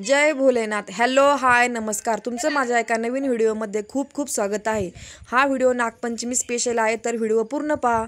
जय Bholenath. Hello hi नमस्कार. तुमचं माझ्या एका नवीन व्हिडिओमध्ये खूप खूप स्वागत आहे. हा व्हिडिओ नागपंचमी स्पेशल आहे, तर व्हिडिओ पूर्ण पहा.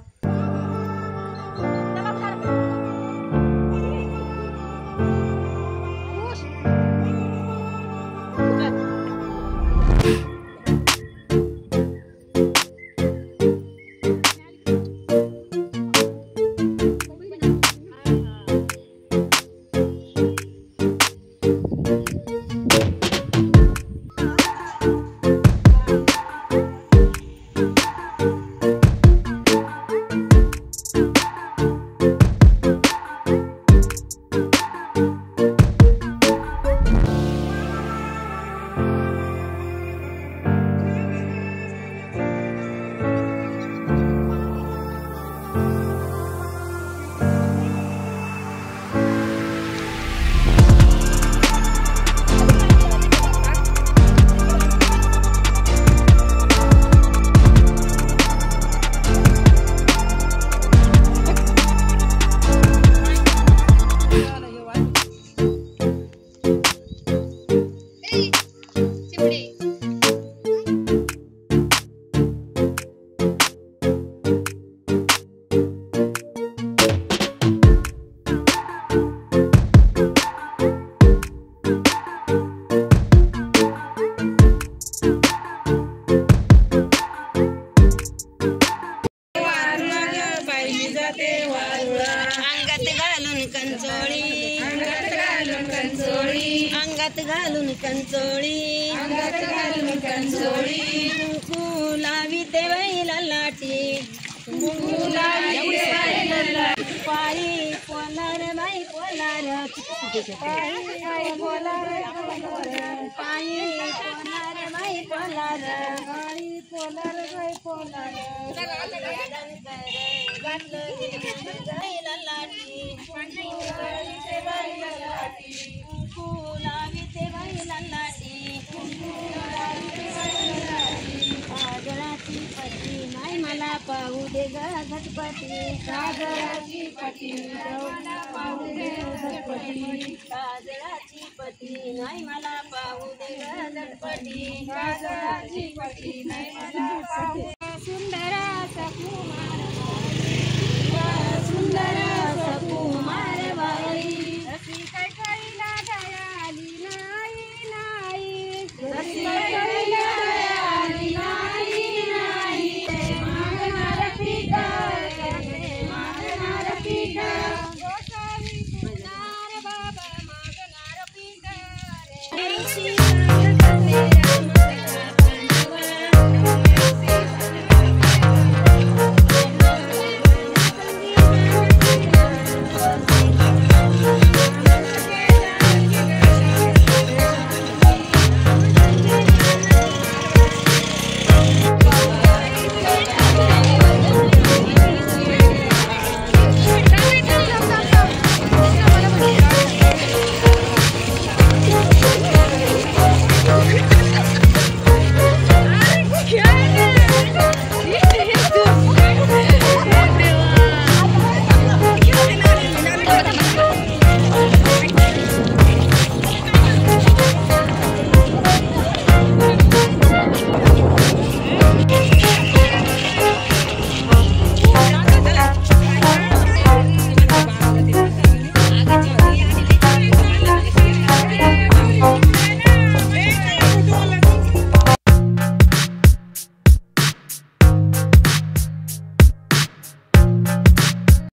अंगात घालून कंचोळी कुंकू लाविते बैला लाटी पायी पोलार बाई पोलार पायी पोलार बाई पोलार बैला लाटी लाविते बैला लाटी काजळाची पट्टी नाही मला पाहू दे ग झटपटी काजळाची पट्टी पाहू दे झटपटी काजळाची पट्टी नाही मला पाहू दे ग झटपटी काजळाची पट्टी नाही मला पाहू सुंदराचा कुमार